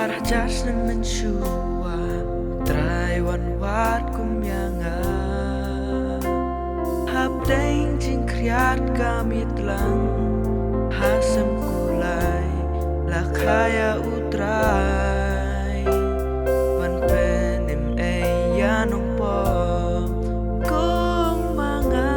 arah jas na menshua trai wan wat kum yanga hap ding jing kriat gamit lang hasam kulai la khaya utrai pan penim eyanong po kung mga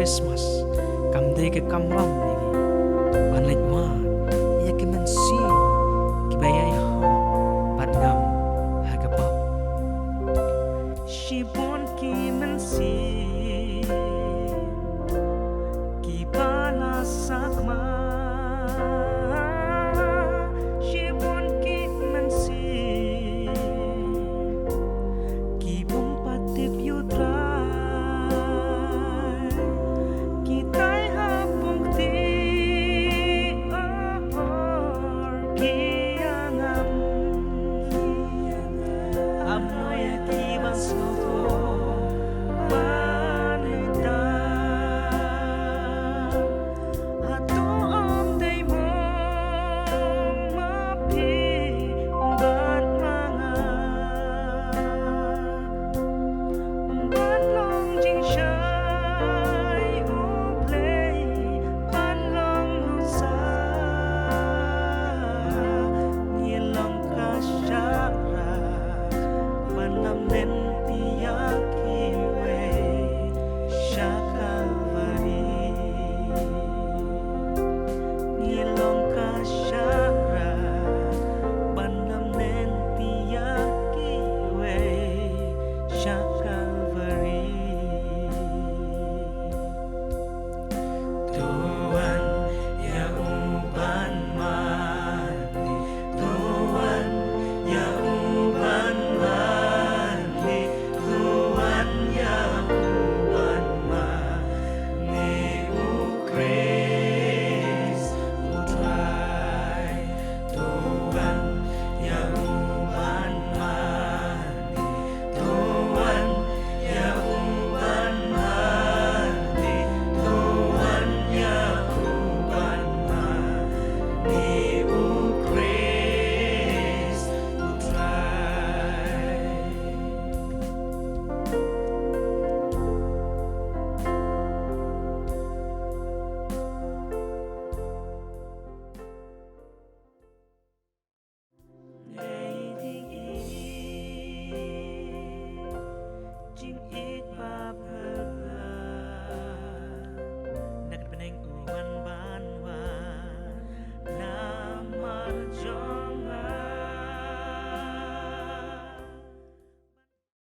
Christmas kam de ke kam ram ni ban lek ma ya ke man si ki bayai ha ban ngam ha ka pa shi bon ki man si ki bana sak ma shi bon ki man si ki bom patip yutra then